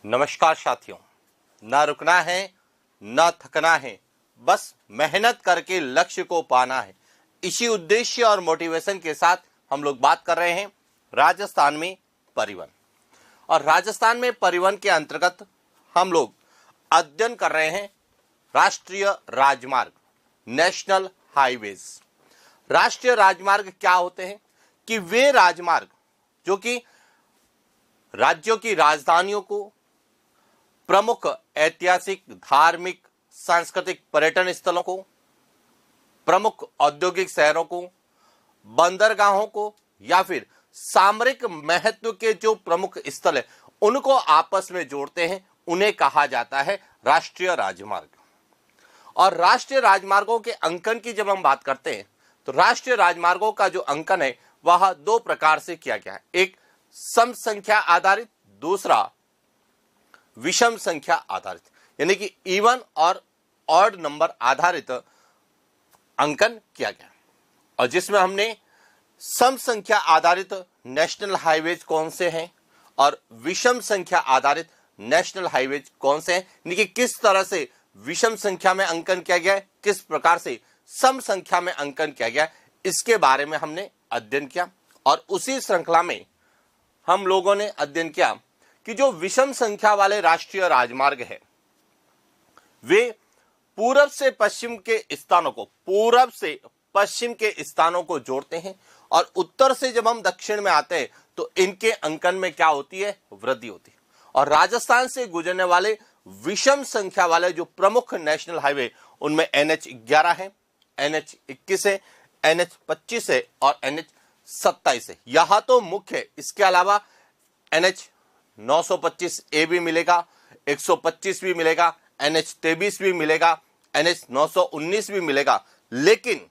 नमस्कार साथियों, ना रुकना है ना थकना है, बस मेहनत करके लक्ष्य को पाना है। इसी उद्देश्य और मोटिवेशन के साथ हम लोग बात कर रहे हैं राजस्थान में परिवहन। और राजस्थान में परिवहन के अंतर्गत हम लोग अध्ययन कर रहे हैं राष्ट्रीय राजमार्ग, नेशनल हाईवेज। राष्ट्रीय राजमार्ग क्या होते हैं कि वे राजमार्ग जो कि राज्यों की राजधानियों को, प्रमुख ऐतिहासिक, धार्मिक, सांस्कृतिक पर्यटन स्थलों को, प्रमुख औद्योगिक शहरों को, बंदरगाहों को या फिर सामरिक महत्व के जो प्रमुख स्थल है उनको आपस में जोड़ते हैं, उन्हें कहा जाता है राष्ट्रीय राजमार्ग। और राष्ट्रीय राजमार्गों के अंकन की जब हम बात करते हैं तो राष्ट्रीय राजमार्गों का जो अंकन है वह दो प्रकार से किया गया है। एक सम संख्या आधारित, दूसरा विषम संख्या आधारित, यानी कि इवन और ऑड नंबर आधारित अंकन किया गया। और जिसमें हमने सम संख्या आधारित नेशनल हाईवेज कौन से हैं और विषम संख्या आधारित नेशनल हाईवेज कौन से हैं, यानी कि किस तरह से विषम संख्या में अंकन किया गया है, किस प्रकार से सम संख्या में अंकन किया गया है, इसके बारे में हमने अध्ययन किया। और उसी श्रृंखला में हम लोगों ने अध्ययन किया कि जो विषम संख्या वाले राष्ट्रीय राजमार्ग है वे पूरब से पश्चिम के स्थानों को, पूरब से पश्चिम के स्थानों को जोड़ते हैं, और उत्तर से जब हम दक्षिण में आते हैं तो इनके अंकन में क्या होती है, वृद्धि होती है। और राजस्थान से गुजरने वाले विषम संख्या वाले जो प्रमुख नेशनल हाईवे उनमें NH11 है, NH21 है, NH25 है और NH27 है। यहां तो मुख्य है, इसके अलावा NH925A भी मिलेगा, 125 भी मिलेगा, NH23 भी मिलेगा, NH919 भी मिलेगा। लेकिन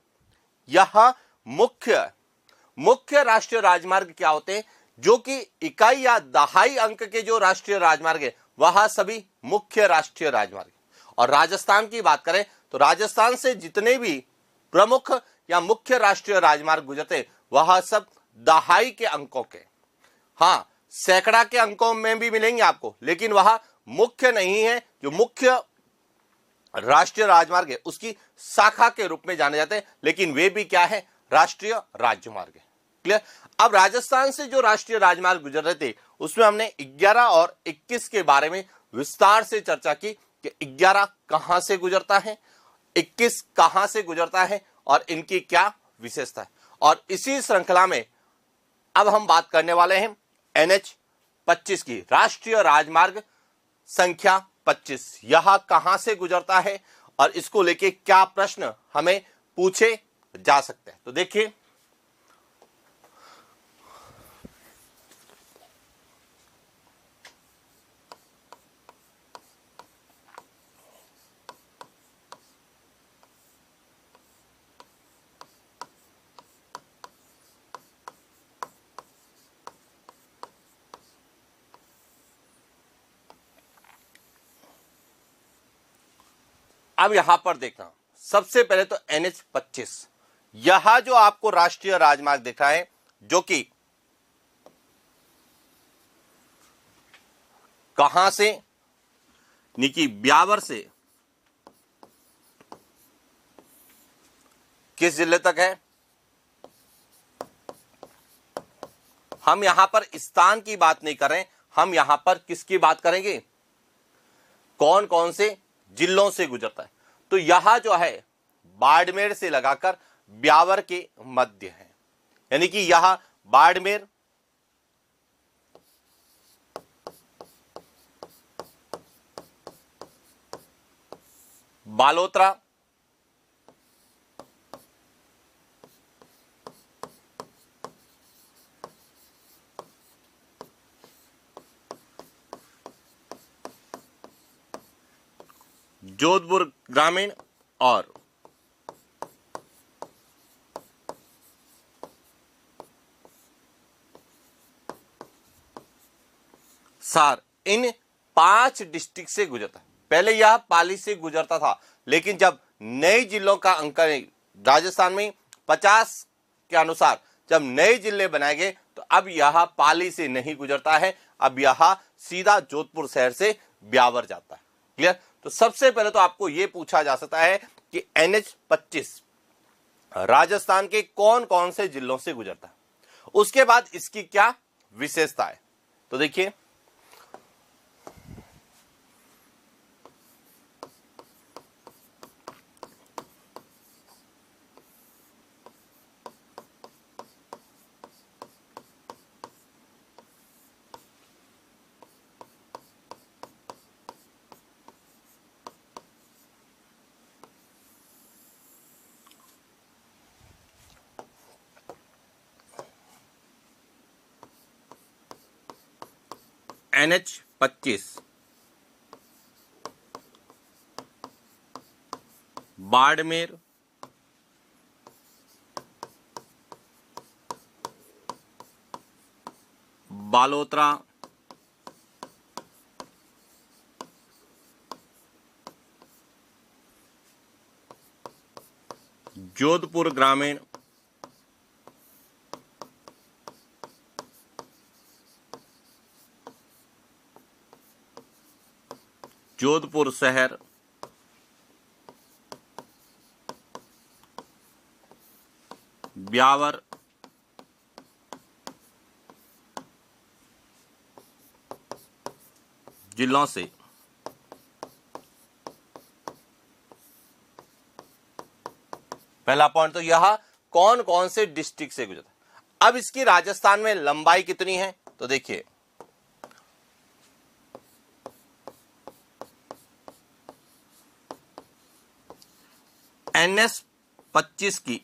यह मुख्य राष्ट्रीय राजमार्ग क्या होते हैं, जो कि इकाई या दहाई अंक के जो राष्ट्रीय राजमार्ग है वह सभी मुख्य राष्ट्रीय राजमार्ग। और राजस्थान की बात करें तो राजस्थान से जितने भी प्रमुख या मुख्य राष्ट्रीय राजमार्ग गुजरते वह सब दहाई के अंकों के, हाँ सैकड़ा के अंकों में भी मिलेंगे आपको, लेकिन वह मुख्य नहीं है। जो मुख्य राष्ट्रीय राजमार्ग है उसकी शाखा के रूप में जाने जाते हैं, लेकिन वे भी क्या है, राष्ट्रीय राजमार्ग है। क्लियर। अब राजस्थान से जो राष्ट्रीय राजमार्ग गुजर रहे थे उसमें हमने 11 और 21 के बारे में विस्तार से चर्चा की कि 11 कहां से गुजरता है, 21 कहां से गुजरता है और इनकी क्या विशेषता है। और इसी श्रृंखला में अब हम बात करने वाले हैं NH25 की, राष्ट्रीय राजमार्ग संख्या 25। यह कहां से गुजरता है और इसको लेके क्या प्रश्न हमें पूछे जा सकते हैं। तो देखिए, अब यहां पर देखना, सबसे पहले तो NH25, यह जो आपको राष्ट्रीय राजमार्ग दिख रहा है जो कि कहां से, निकी ब्यावर से किस जिले तक है। हम यहां पर स्थान की बात नहीं कर रहे हैं, हम यहां पर किसकी बात करेंगे, कौन कौन से जिलों से गुजरता है। तो यह जो है बाड़मेर से लगाकर ब्यावर के मध्य है, यानी कि यह बाड़मेर, बालोतरा, जोधपुर ग्रामीण और सार, इन 5 डिस्ट्रिक्ट से गुजरता है। पहले यह पाली से गुजरता था, लेकिन जब नए जिलों का अंकन राजस्थान में 50 के अनुसार जब नए जिले बनाए गए तो अब यह पाली से नहीं गुजरता है, अब यह सीधा जोधपुर शहर से ब्यावर जाता है। क्लियर? तो सबसे पहले तो आपको यह पूछा जा सकता है कि NH-25 राजस्थान के कौन कौन से जिलों से गुजरता है, उसके बाद इसकी क्या विशेषता है। तो देखिए, NH-25 बाड़मेर, बालोतरा, जोधपुर ग्रामीण, जोधपुर शहर, ब्यावर, जिलों से पहला पॉइंट तो यह कौन कौन से डिस्ट्रिक्ट से गुजरता है। अब इसकी राजस्थान में लंबाई कितनी है, तो देखिए NH-25 की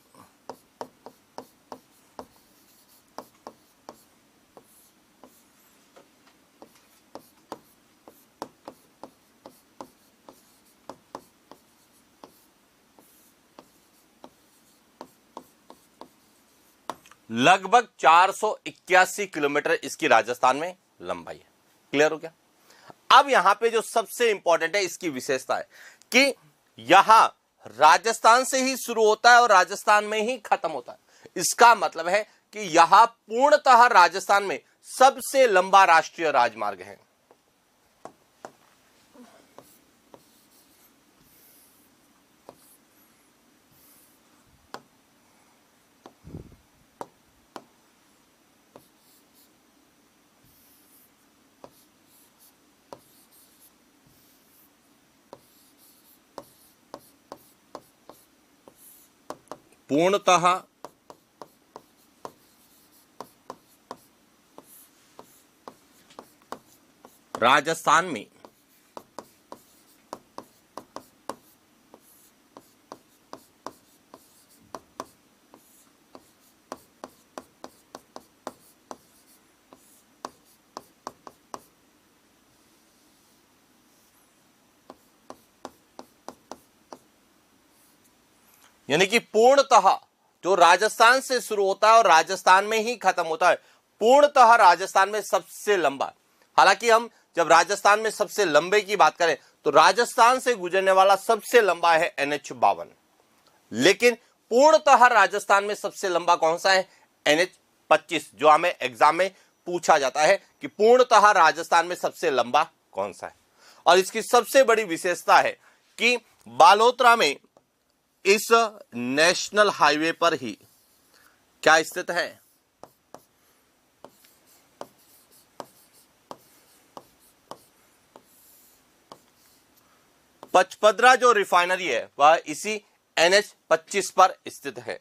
लगभग 481 किलोमीटर इसकी राजस्थान में लंबाई है। क्लियर हो गया? अब यहां पे जो सबसे इंपॉर्टेंट है इसकी विशेषता है कि यहां राजस्थान से ही शुरू होता है और राजस्थान में ही खत्म होता है। इसका मतलब है कि यहां पूर्णतः राजस्थान में सबसे लंबा राष्ट्रीय राजमार्ग है। पूर्णतः राजस्थान में यानी कि पूर्णतः जो राजस्थान से शुरू होता है और राजस्थान में ही खत्म होता है, पूर्णतः राजस्थान में सबसे लंबा। हालांकि हम जब राजस्थान में सबसे लंबे की बात करें तो राजस्थान से गुजरने वाला सबसे लंबा है NH-52, लेकिन पूर्णतः राजस्थान में सबसे लंबा कौन सा है? NH-25, जो हमें एग्जाम में पूछा जाता है कि पूर्णतः राजस्थान में सबसे लंबा कौन सा है। और इसकी सबसे बड़ी विशेषता है कि बालोतरा में इस नेशनल हाईवे पर ही क्या स्थित है? पचपदरा जो रिफाइनरी है वह इसी NH-25 पर स्थित है।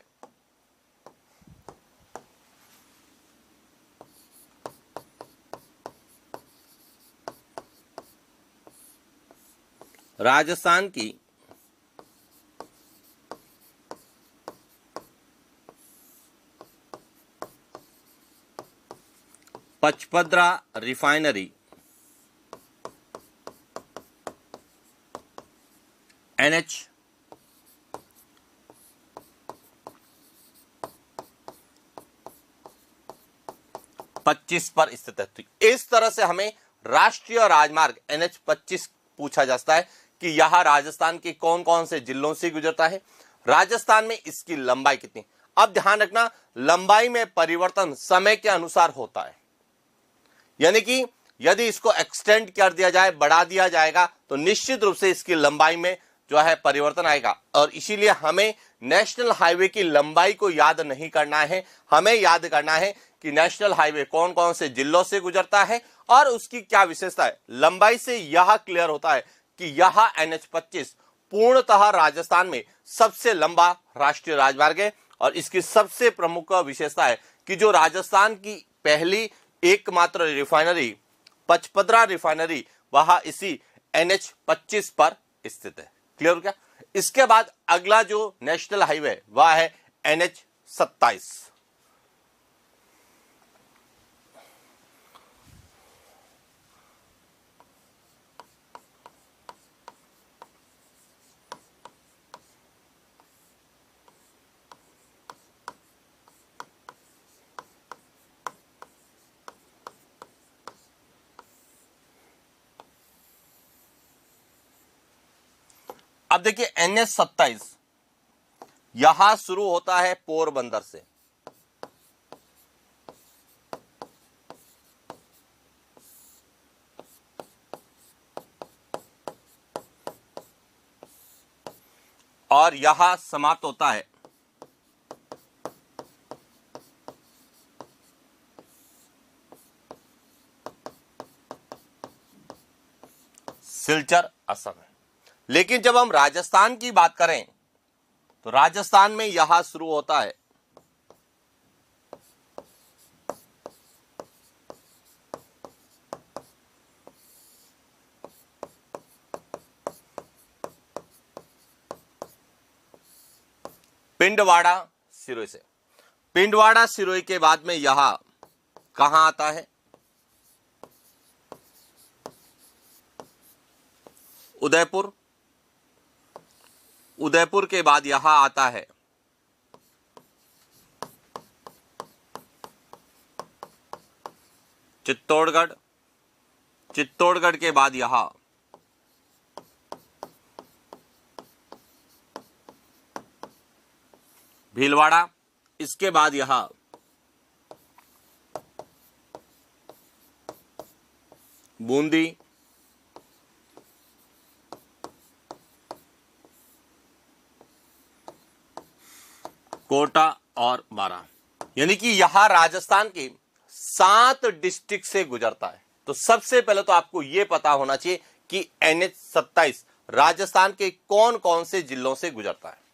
राजस्थान की पचपदरा रिफाइनरी NH-25 पर स्थित है। तो इस तरह से हमें राष्ट्रीय राजमार्ग NH-25 पूछा जाता है कि यह राजस्थान के कौन कौन से जिलों से गुजरता है, राजस्थान में इसकी लंबाई कितनी। अब ध्यान रखना, लंबाई में परिवर्तन समय के अनुसार होता है, यानी कि यदि इसको एक्सटेंड कर दिया जाए, बढ़ा दिया जाएगा, तो निश्चित रूप से इसकी लंबाई में जो है परिवर्तन आएगा। और इसीलिए हमें नेशनल हाईवे की लंबाई को याद नहीं करना है, हमें याद करना है कि नेशनल हाईवे कौन कौन से जिलों से गुजरता है और उसकी क्या विशेषता है। लंबाई से यह क्लियर होता है कि यह NH-25 पूर्णतः राजस्थान में सबसे लंबा राष्ट्रीय राजमार्ग है और इसकी सबसे प्रमुख विशेषता है कि जो राजस्थान की पहली एकमात्र रिफाइनरी पचपदरा रिफाइनरी वह इसी NH-25 पर स्थित है। क्लियर हो गया? इसके बाद अगला जो नेशनल हाईवे है वह है NH-27। अब देखिए NH-27 यहां शुरू होता है पोरबंदर से, और यहां समाप्त होता है सिलचर असम है। लेकिन जब हम राजस्थान की बात करें तो राजस्थान में यहां शुरू होता है पिंडवाड़ा सिरोही से। पिंडवाड़ा सिरोही के बाद में यहां कहां आता है? उदयपुर। उदयपुर के बाद यहां आता है चित्तौड़गढ़। चित्तौड़गढ़ के बाद यहां भीलवाड़ा। इसके बाद यहां बूंदी। कोटा और बारां। यानी कि यहां राजस्थान के 7 डिस्ट्रिक्ट से गुजरता है। तो सबसे पहले तो आपको यह पता होना चाहिए कि NH-27 राजस्थान के कौन कौन से जिलों से गुजरता है।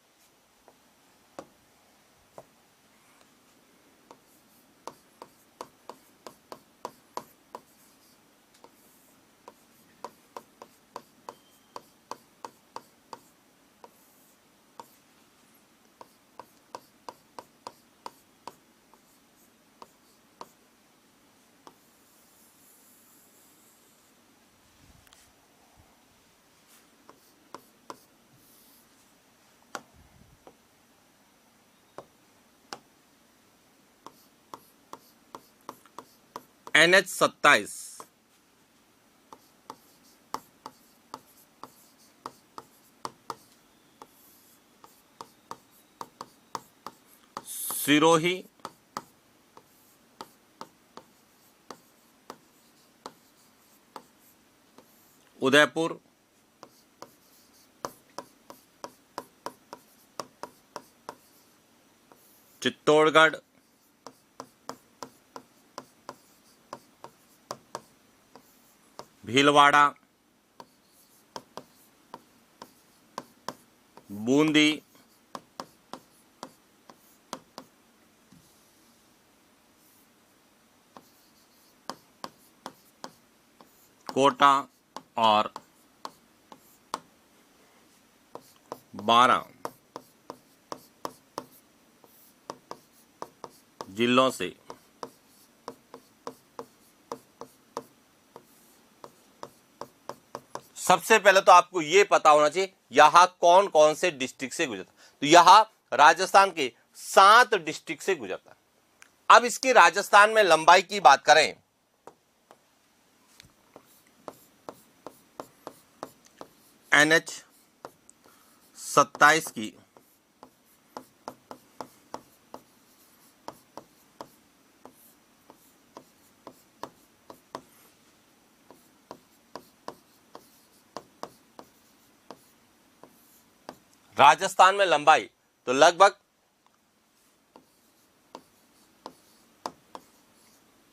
NH-27 सिरोही, उदयपुर, चित्तौड़गढ़, भीलवाड़ा, बूंदी, कोटा और बारां जिलों से सबसे पहले तो आपको यह पता होना चाहिए यहां कौन कौन से डिस्ट्रिक्ट से गुजरता। तो यहां राजस्थान के 7 डिस्ट्रिक्ट से गुजरता है। अब इसकी राजस्थान में लंबाई की बात करें NH-27 की राजस्थान में लंबाई तो लगभग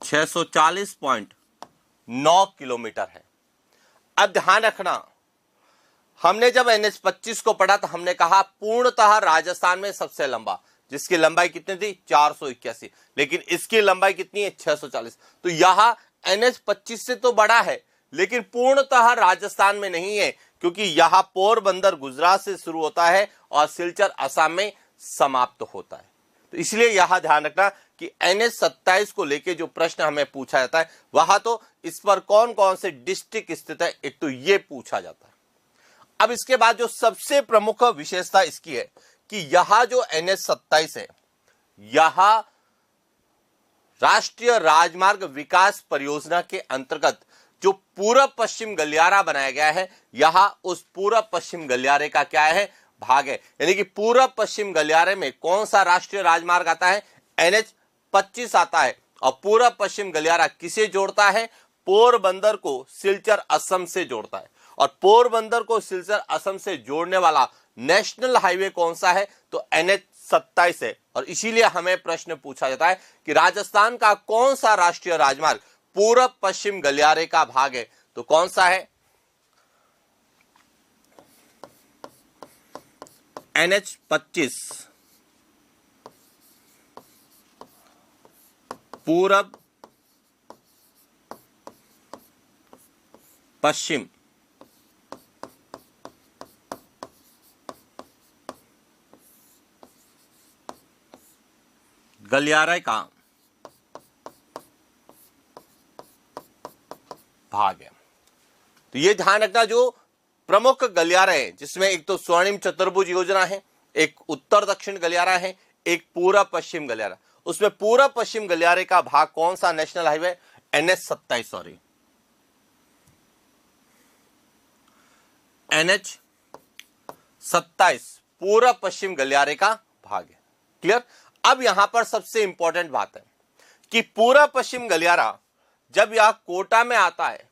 640.9 किलोमीटर है। अब ध्यान रखना, हमने जब NH-25 को पढ़ा तो हमने कहा पूर्णतः राजस्थान में सबसे लंबा, जिसकी लंबाई कितनी थी 481, लेकिन इसकी लंबाई कितनी है 640। तो यहां NH-25 से तो बड़ा है, लेकिन पूर्णतः राजस्थान में नहीं है, क्योंकि यहां पोरबंदर गुजरात से शुरू होता है और सिलचर असम में समाप्त होता है। तो इसलिए यहां ध्यान रखना कि NH-27 को लेके जो प्रश्न हमें पूछा जाता है, वहां तो इस पर कौन कौन से डिस्ट्रिक्ट स्थित है, एक तो ये पूछा जाता है। अब इसके बाद जो सबसे प्रमुख विशेषता इसकी है कि यहां जो NH-27 है, यहां राष्ट्रीय राजमार्ग विकास परियोजना के अंतर्गत जो पूर्व पश्चिम गलियारा बनाया गया है, यहां उस पूर्व पश्चिम गलियारे का क्या है, भाग है। यानी कि पूर्व पश्चिम गलियारे में कौन सा राष्ट्रीय राजमार्ग आता है, NH-25 आता है। और पूर्व पश्चिम गलियारा किसे जोड़ता है, पोरबंदर को सिलचर असम से जोड़ता है। और पोरबंदर को सिलचर असम से जोड़ने वाला नेशनल हाईवे कौन सा है, तो NH-27 है। और इसीलिए हमें प्रश्न पूछा जाता है कि राजस्थान का कौन सा राष्ट्रीय राजमार्ग पूर्व पश्चिम गलियारे का भाग है, तो कौन सा है, NH-25 पूर्व पश्चिम गलियारे का भाग है। तो ये ध्यान रखना, जो प्रमुख गलियारे हैं जिसमें एक तो स्वर्णिम चतुर्भुज योजना है, एक उत्तर दक्षिण गलियारा है, एक पूर्व पश्चिम गलियारा, उसमें पूर्व पश्चिम गलियारे का भाग कौन सा national highway, NH-27 sorry NH-27 पूर्व पश्चिम गलियारे का भाग है। क्लियर। अब यहां पर सबसे इंपॉर्टेंट बात है कि पूर्व पश्चिम गलियारा जब यह कोटा में आता है,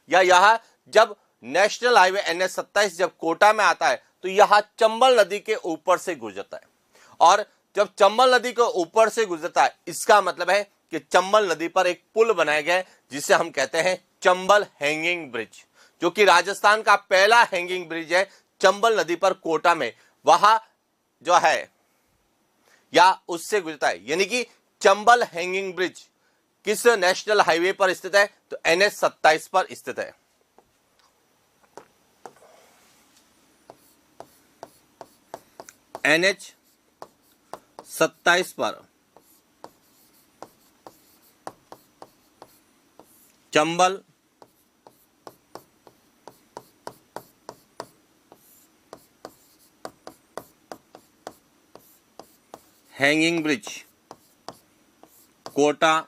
या यह जब नेशनल हाईवे NH-27 जब कोटा में आता है, तो यह चंबल नदी के ऊपर से गुजरता है। और जब चंबल नदी के ऊपर से गुजरता है, इसका मतलब है कि चंबल नदी पर एक पुल बनाया गया है, जिसे हम कहते हैं चंबल हैंगिंग ब्रिज, जो कि राजस्थान का पहला हैंगिंग ब्रिज है चंबल नदी पर कोटा में, वहां जो है या उससे गुजरता है। यानी कि चंबल हैंगिंग ब्रिज किस नेशनल हाईवे पर स्थित है, तो NH-27 पर स्थित है। NH-27 पर चंबल हैंगिंग ब्रिज कोटा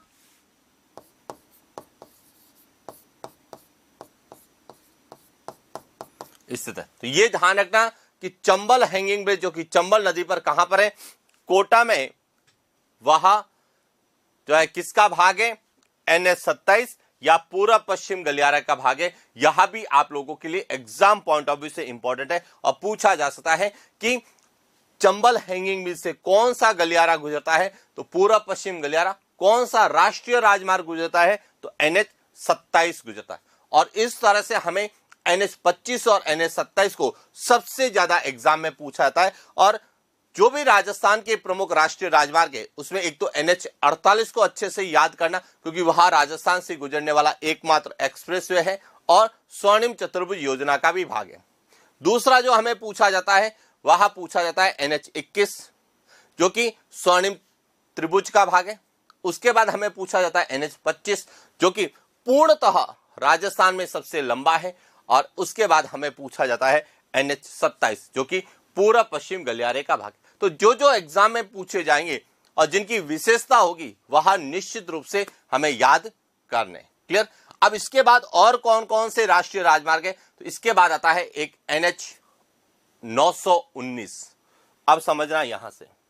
स्थित है। तो ये ध्यान रखना कि चंबल हैंगिंग ब्रिज जो कि चंबल नदी पर कहां पर है, कोटा में, वहां जो है किसका भाग है, NH-27 या पूर्व पश्चिम गलियारा का भाग है। यहां भी आप लोगों के लिए एग्जाम पॉइंट ऑफ व्यू से इंपॉर्टेंट है और पूछा जा सकता है कि चंबल हैंगिंग ब्रिज से कौन सा गलियारा गुजरता है, तो पूर्व पश्चिम गलियारा। कौन सा राष्ट्रीय राजमार्ग गुजरता है, तो NH-27 गुजरता है। और इस तरह से हमें NH-25 और NH-27 को सबसे ज्यादा एग्जाम में पूछा जाता है। और जो भी राजस्थान के प्रमुख राष्ट्रीय राजमार्ग है, उसमें एक तो NH-48 को अच्छे से याद करना, क्योंकि वहां राजस्थान से गुजरने वाला एकमात्र एक्सप्रेसवे है और स्वर्णिम चतुर्भुज योजना का भी भाग है। दूसरा जो हमें पूछा जाता है, वहां पूछा जाता है NH-21 जो कि स्वर्णिम त्रिभुज का भाग है। उसके बाद हमें पूछा जाता है NH-25 जो कि पूर्णतः राजस्थान में सबसे लंबा है। और उसके बाद हमें पूछा जाता है NH-27 जो कि पूर्व पश्चिम गलियारे का भाग। तो जो जो एग्जाम में पूछे जाएंगे और जिनकी विशेषता होगी, वह निश्चित रूप से हमें याद करने। क्लियर। अब इसके बाद और कौन कौन से राष्ट्रीय राजमार्ग है, तो इसके बाद आता है एक NH-919। अब समझना यहां से,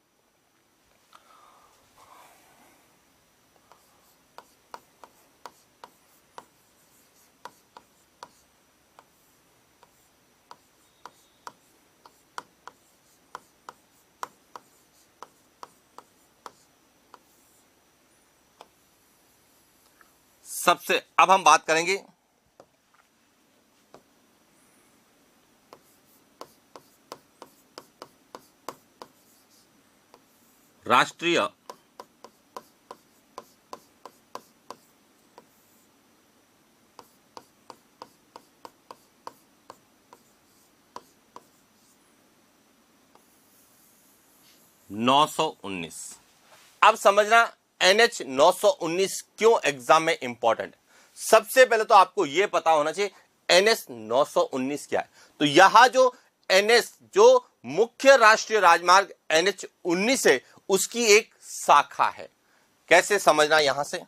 सबसे अब हम बात करेंगे राष्ट्रीय (919). अब समझना NH 919 क्यों एग्जाम में इंपॉर्टेंट है। सबसे पहले तो आपको यह पता होना चाहिए NH 919 क्या है। तो यहां जो NH जो मुख्य राष्ट्रीय राजमार्ग NH 19 है उसकी एक शाखा है। कैसे समझना यहां से,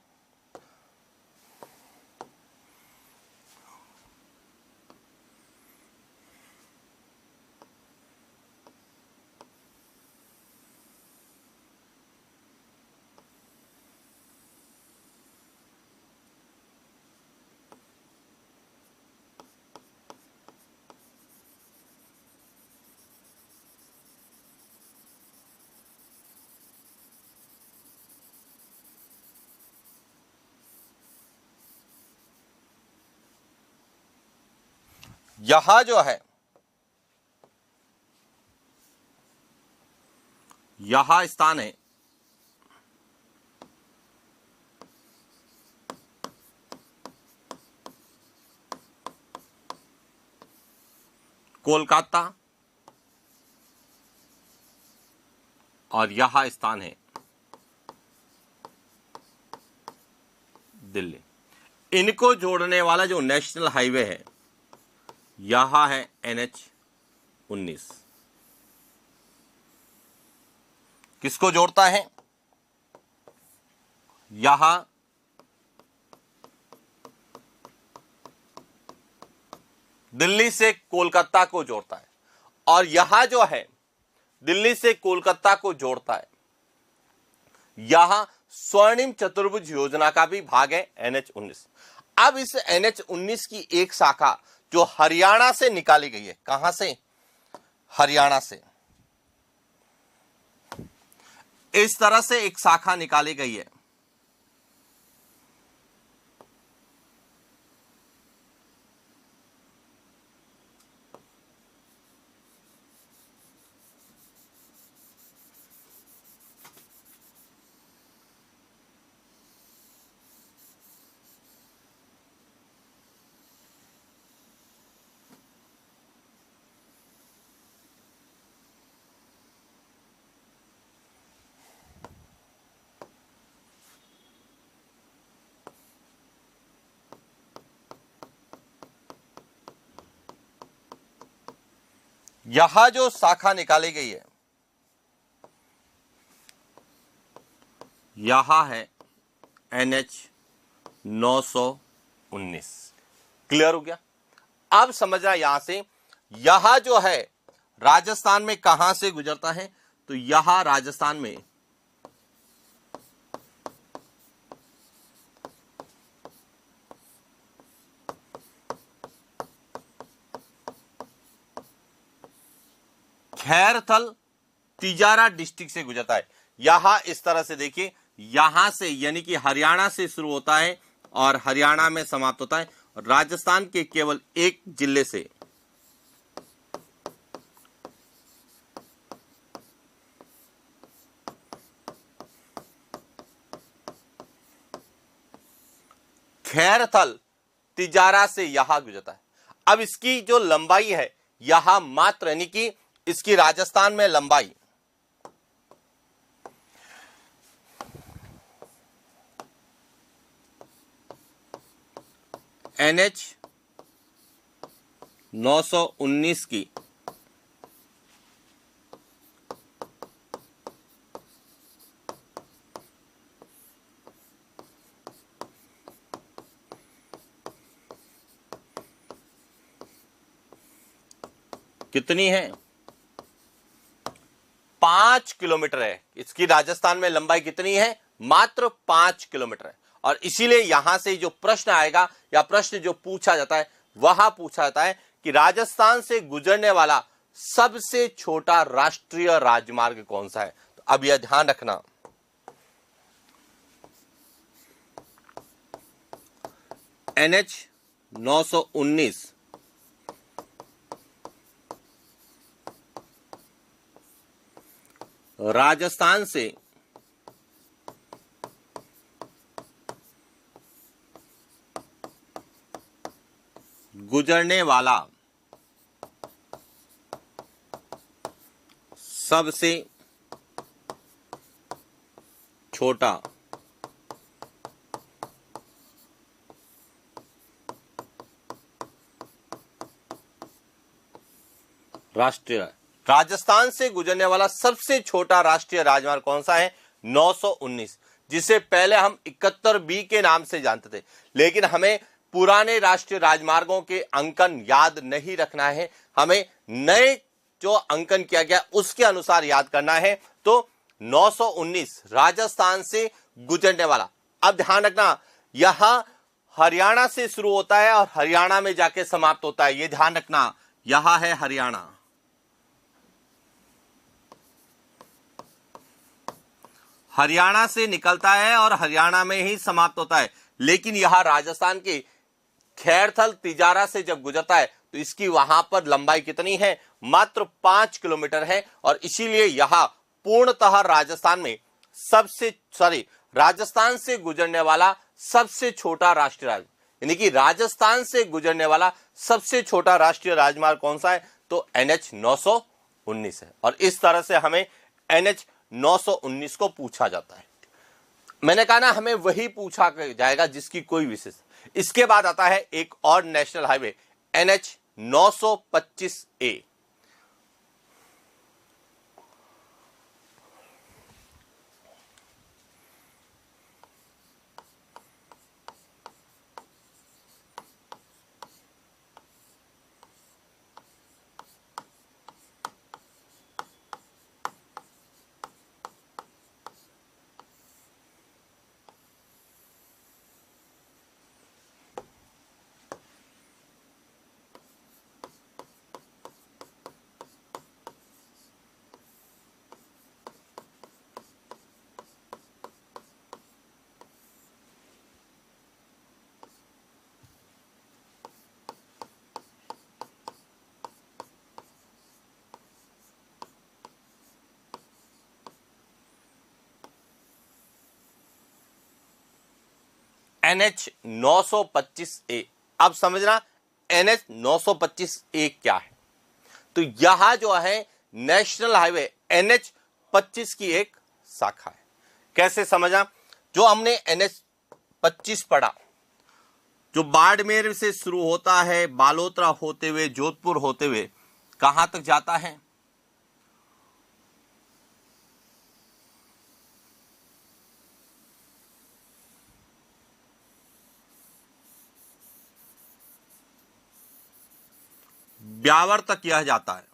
यहां जो है यहां स्थान है कोलकाता और यहां स्थान है दिल्ली। इनको जोड़ने वाला जो नेशनल हाईवे है यहां है NH 19। किसको जोड़ता है, यहां दिल्ली से कोलकाता को जोड़ता है और यहां जो है दिल्ली से कोलकाता को जोड़ता है। यहां स्वर्णिम चतुर्भुज योजना का भी भाग है NH 19। अब इस NH 19 की एक शाखा जो हरियाणा से निकाली गई है, कहां से, हरियाणा से, इस तरह से एक शाखा निकाली गई है। यहां जो शाखा निकाली गई है यहां है NH 919। क्लियर हो गया। अब समझना यहां से, यहां जो है राजस्थान में कहां से गुजरता है, तो यहां राजस्थान में खैरथल तिजारा डिस्ट्रिक्ट से गुजरता है। यहां इस तरह से देखिए, यहां से यानी कि हरियाणा से शुरू होता है और हरियाणा में समाप्त होता है और राजस्थान के केवल एक जिले से खैरथल तिजारा से यहां गुजरता है। अब इसकी जो लंबाई है यहां मात्र यानी कि इसकी राजस्थान में लंबाई NH 919 की कितनी है, 5 किलोमीटर है। इसकी राजस्थान में लंबाई कितनी है, मात्र 5 किलोमीटर है। और इसीलिए यहां से जो प्रश्न आएगा या प्रश्न जो पूछा जाता है वहां पूछा जाता है कि राजस्थान से गुजरने वाला सबसे छोटा राष्ट्रीय राजमार्ग कौन सा है। तो अब यह ध्यान रखना, NH 919 राजस्थान से गुजरने वाला सबसे छोटा राष्ट्रीय राजस्थान से गुजरने वाला सबसे छोटा राष्ट्रीय राजमार्ग कौन सा है? 919, जिसे पहले हम 71B के नाम से जानते थे, लेकिन हमें पुराने राष्ट्रीय राजमार्गों के अंकन याद नहीं रखना है, हमें नए जो अंकन किया गया उसके अनुसार याद करना है। तो 919 राजस्थान से गुजरने वाला। अब ध्यान रखना, यहां हरियाणा से शुरू होता है और हरियाणा में जाके समाप्त होता है, यह ध्यान रखना। यहां है हरियाणा, हरियाणा से निकलता है और हरियाणा में ही समाप्त होता है, लेकिन यहां राजस्थान के खैरथल तिजारा से जब गुजरता है तो इसकी वहां पर लंबाई कितनी है? मात्र 5 किलोमीटर है, और इसीलिए यहां पूर्णतः राजस्थान से गुजरने वाला सबसे छोटा राष्ट्रीय राजमार्ग, यानी कि राजस्थान से गुजरने वाला सबसे छोटा राष्ट्रीय राजमार्ग कौन सा है? तो NH 919 है, और इस तरह से हमें NH 919 को पूछा जाता है। मैंने कहा ना, हमें वही पूछा जाएगा जिसकी कोई विशेष। इसके बाद आता है एक और national highway NH 925A। NH 925A। अब समझना NH 925A क्या है। तो यहां जो है नेशनल हाईवे NH 25 की एक शाखा है। कैसे समझा? जो हमने NH 25 पढ़ा, जो बाड़मेर से शुरू होता है, बालोतरा होते हुए, जोधपुर होते हुए कहां तक जाता है? ब्यावर तक यह जाता है।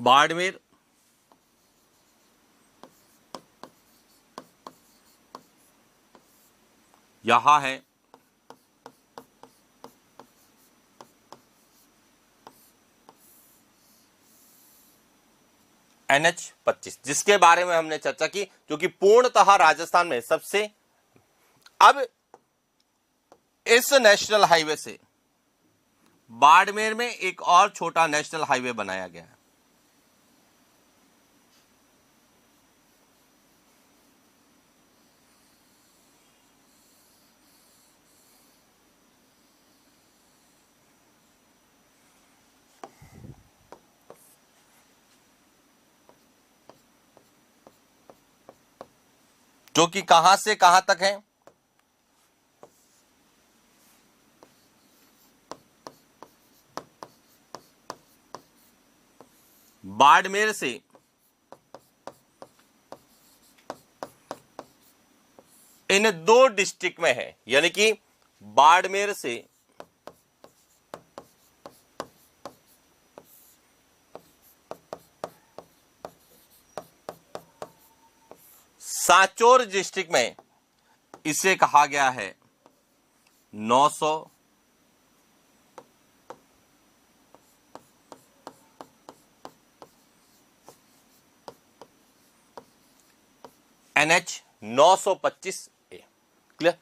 बाड़मेर, यहां है NH 25, जिसके बारे में हमने चर्चा की, जो कि पूर्णतः राजस्थान में सबसे। अब इस नेशनल हाईवे से बाड़मेर में एक और छोटा नेशनल हाईवे बनाया गया है। जो कि कहां से कहां तक है? बाड़मेर से इन दो डिस्ट्रिक्ट में है, यानी कि बाड़मेर से सांचौर डिस्ट्रिक्ट में इसे कहा गया है 900 NH 925A। क्लियर।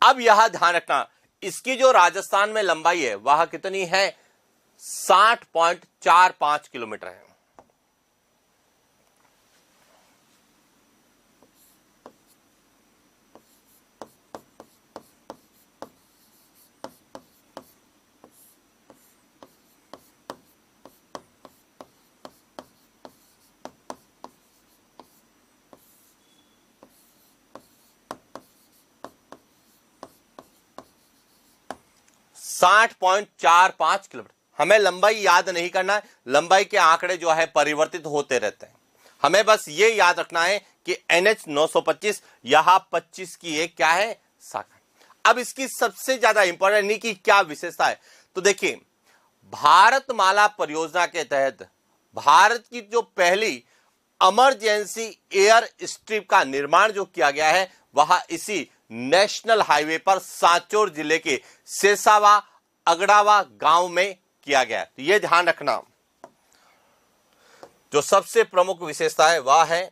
अब यह ध्यान रखना, इसकी जो राजस्थान में लंबाई है वह कितनी है, 60.45 किलोमीटर है। साठ 60.45 किलोमीटर। हमें लंबाई याद नहीं करना है, लंबाई के आंकड़े जो है परिवर्तित होते रहते हैं। हमें बस ये याद रखना है कि NH 925 यहां 25 की एक क्या है, शाखा। अब इसकी सबसे ज्यादा इंपॉर्टेंट की क्या विशेषता है, तो देखिए भारतमाला परियोजना के तहत भारत की जो पहली इमरजेंसी एयर स्ट्रिप का निर्माण जो किया गया है वह इसी नेशनल हाईवे पर सांचौर जिले के सेसावा अगड़ावा गांव में किया गया है। तो यह ध्यान रखना, जो सबसे प्रमुख विशेषता है वह है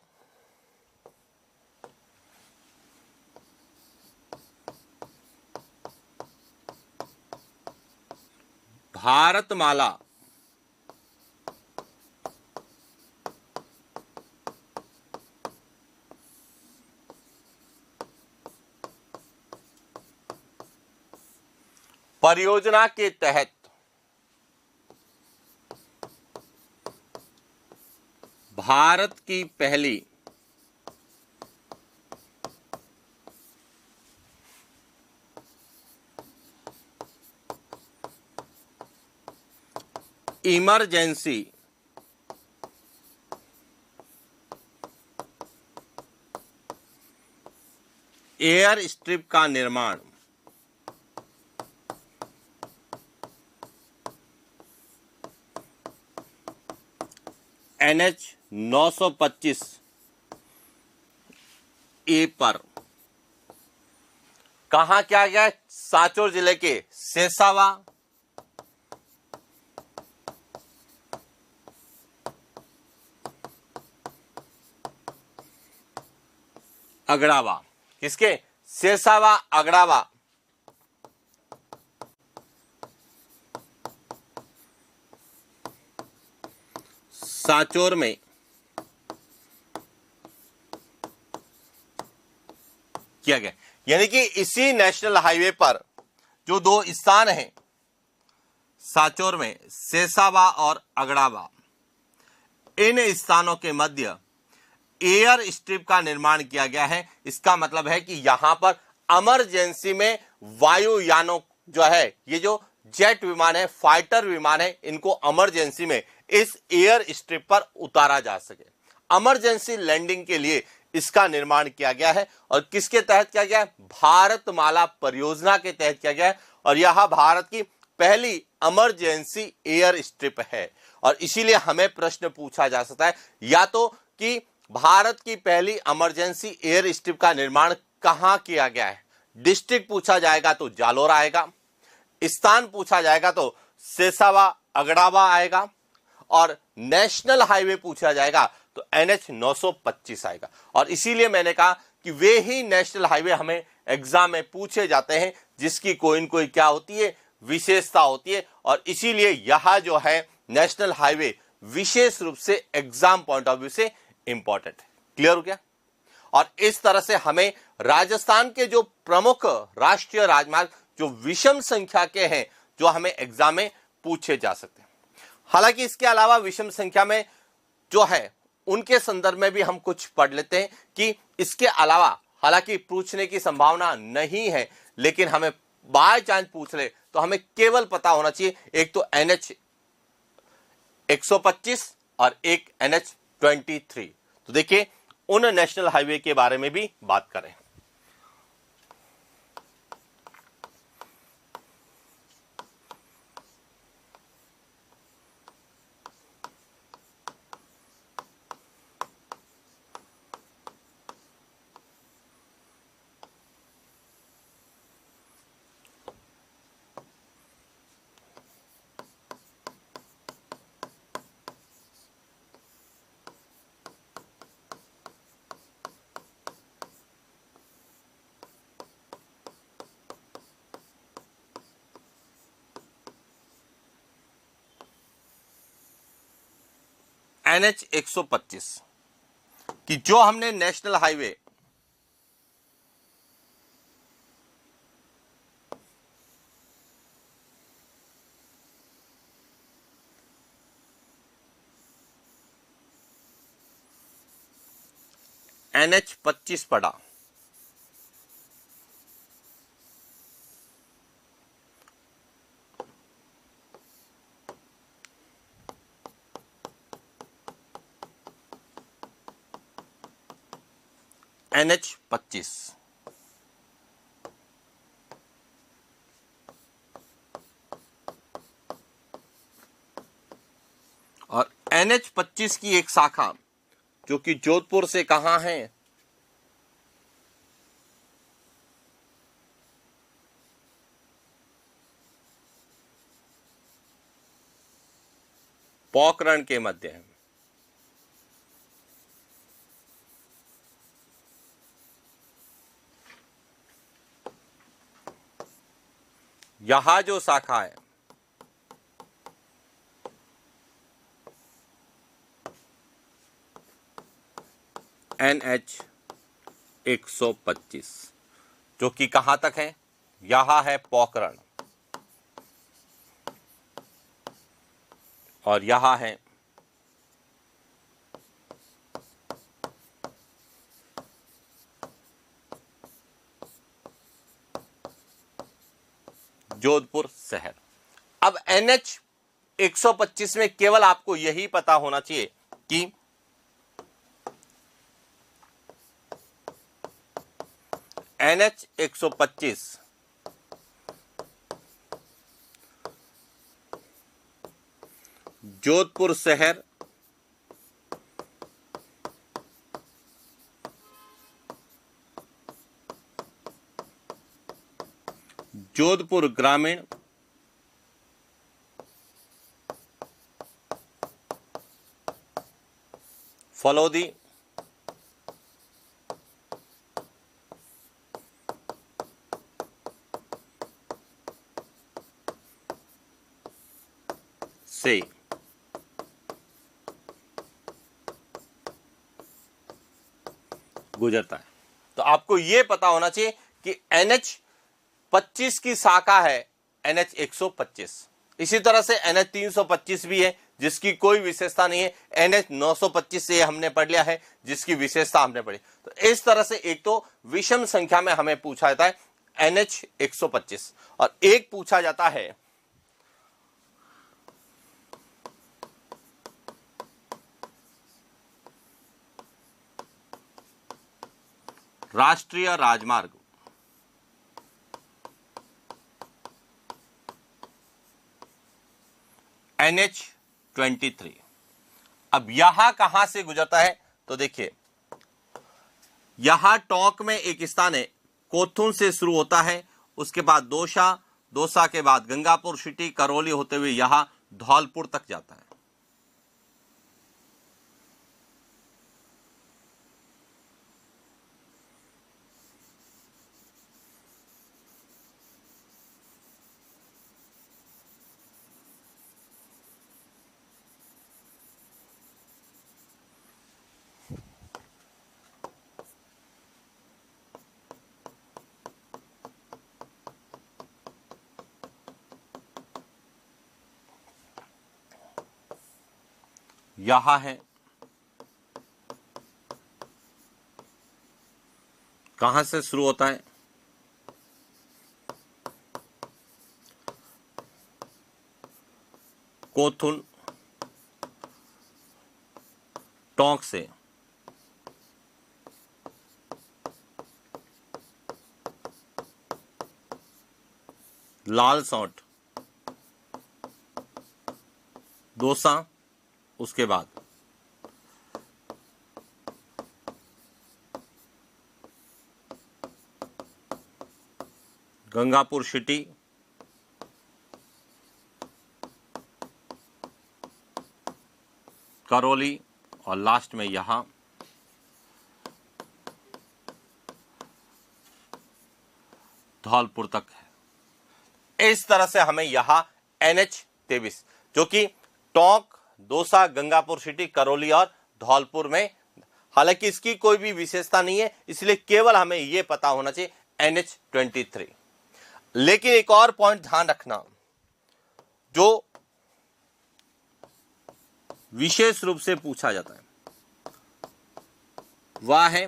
भारतमाला परियोजना के तहत भारत की पहली इमरजेंसी एयर स्ट्रिप का निर्माण NH 925 ए पर कहां किया गया, सांचौर जिले के सेसावा अगड़ावा, किसके, सेसावा अगड़ावा सांचौर में किया गया। यानी कि इसी नेशनल हाईवे पर जो दो स्थान हैं सांचौर में सेसावा और अगड़ावा, इन स्थानों के मध्य एयर स्ट्रिप का निर्माण किया गया है। इसका मतलब है कि यहां पर इमरजेंसी में वायुयानों जो है, ये जो जेट विमान है, फाइटर विमान है, इनको इमरजेंसी में इस एयर स्ट्रिप पर उतारा जा सके। इमरजेंसी लैंडिंग के लिए इसका निर्माण किया गया है। और किसके तहत किया गया है, भारतमाला परियोजना के तहत किया गया है। और यह भारत की पहली इमरजेंसी एयर स्ट्रिप है। और इसीलिए हमें प्रश्न पूछा जा सकता है या तो कि भारत की पहली इमरजेंसी एयर स्ट्रिप का निर्माण कहां किया गया है, डिस्ट्रिक्ट पूछा जाएगा तो जालोर आएगा, स्थान पूछा जाएगा तो सेसावा अगड़ावा आएगा, और नेशनल हाईवे पूछा जाएगा तो NH 925 आएगा। और इसीलिए मैंने कहा कि वे ही नेशनल हाईवे हमें एग्जाम में पूछे जाते हैं जिसकी कोई न कोई क्या होती है, विशेषता होती है। और इसीलिए यह जो है नेशनल हाईवे विशेष रूप से एग्जाम पॉइंट ऑफ व्यू से इंपॉर्टेंट है। क्लियर हो गया। और इस तरह से हमें राजस्थान के जो प्रमुख राष्ट्रीय राजमार्ग जो विषम संख्या के हैं जो हमें एग्जाम में पूछे जा सकते हैं। हालांकि इसके अलावा विषम संख्या में जो है उनके संदर्भ में भी हम कुछ पढ़ लेते हैं कि इसके अलावा हालांकि पूछने की संभावना नहीं है, लेकिन हमें बाय चांस पूछ ले तो हमें केवल पता होना चाहिए, एक तो NH 125 और एक NH 23। तो देखिए उन नेशनल हाईवे के बारे में भी बात करें। NH 125 कि जो हमने नेशनल हाईवे NH 25 पढ़ा, NH 25 और NH 25 की एक शाखा जो कि जोधपुर से कहां है, पोखरण के मध्य है। यहां जो शाखा है NH 125 जो कि कहां तक है, यहां है पोखरण और यहां है जोधपुर शहर। अब NH 125 में केवल आपको यही पता होना चाहिए कि NH 125 जोधपुर शहर जोधपुर ग्रामीण फलोदी से गुजरता है। तो आपको यह पता होना चाहिए कि NH 25 की शाखा है NH 125। इसी तरह से NH 325 भी है जिसकी कोई विशेषता नहीं है। NH 925 से हमने पढ़ लिया है जिसकी विशेषता हमने पढ़ी। तो इस तरह से एक तो विषम संख्या में हमें पूछा जाता है NH 125 और एक पूछा जाता है राष्ट्रीय राजमार्ग NH 23। अब यहां कहां से गुजरता है, तो देखिए यहां टोंक में एक स्थान है, कोथून से शुरू होता है, उसके बाद दोसा, दोसा के बाद गंगापुर सिटी, करौली होते हुए यहां धौलपुर तक जाता है। यहां है, कहां से शुरू होता है, कोथून टोंक से लालसौट, दोसा, उसके बाद गंगापुर सिटी, करौली और लास्ट में यहां धौलपुर तक है। इस तरह से हमें यहां NH 23 जो कि टोंक, दौसा, गंगापुर सिटी, करौली और धौलपुर में। हालांकि इसकी कोई भी विशेषता नहीं है, इसलिए केवल हमें यह पता होना चाहिए NH23। लेकिन एक और पॉइंट ध्यान रखना, जो विशेष रूप से पूछा जाता है वह है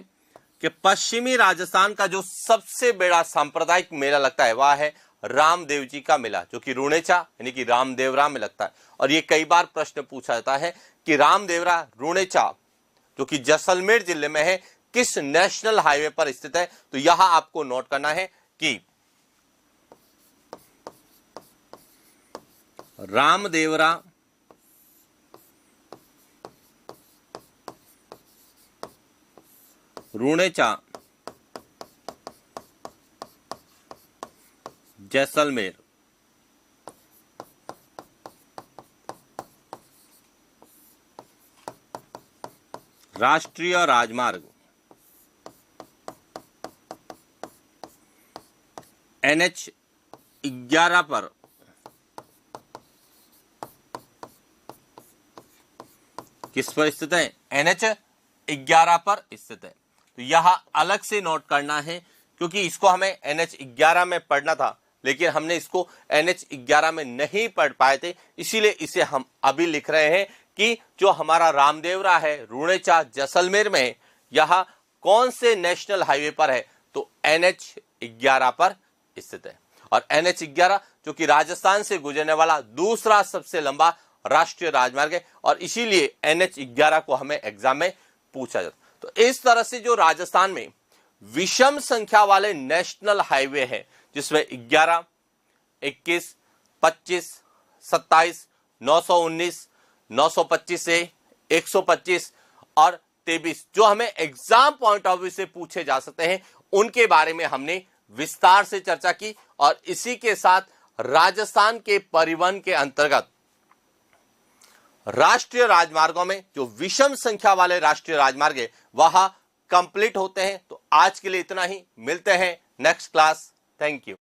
कि पश्चिमी राजस्थान का जो सबसे बड़ा सांप्रदायिक मेला लगता है वह है रामदेव जी का मेला, जो कि रुणेचा यानी कि रामदेवरा में लगता है। और ये कई बार प्रश्न पूछा जाता है कि रामदेवरा रुणेचा जो कि जैसलमेर जिले में है किस नेशनल हाईवे पर स्थित है। तो यहां आपको नोट करना है कि रामदेवरा रुणेचा जैसलमेर राष्ट्रीय राजमार्ग NH11 पर किस पर स्थित है? NH11 पर स्थित है। तो यह अलग से नोट करना है, क्योंकि इसको हमें NH11 में पढ़ना था, लेकिन हमने इसको NH11 में नहीं पढ़ पाए थे, इसीलिए इसे हम अभी लिख रहे हैं कि जो हमारा रामदेवरा है रुणेचा जैसलमेर में, यह कौन से नेशनल हाईवे पर है? तो NH11 पर स्थित है। और NH11 जो कि राजस्थान से गुजरने वाला दूसरा सबसे लंबा राष्ट्रीय राजमार्ग है, और इसीलिए NH11 को हमें एग्जाम में पूछा जाता। तो इस तरह से जो राजस्थान में विषम संख्या वाले नेशनल हाईवे हैं, जिसमें 11, 21, 25, 27, 919, 925 से 125 और 23 जो हमें एग्जाम पॉइंट ऑफ व्यू से पूछे जा सकते हैं, उनके बारे में हमने विस्तार से चर्चा की। और इसी के साथ राजस्थान के परिवहन के अंतर्गत राष्ट्रीय राजमार्गों में जो विषम संख्या वाले राष्ट्रीय राजमार्ग है वह कंप्लीट होते हैं। तो आज के लिए इतना ही, मिलते हैं नेक्स्ट क्लास। Thank you.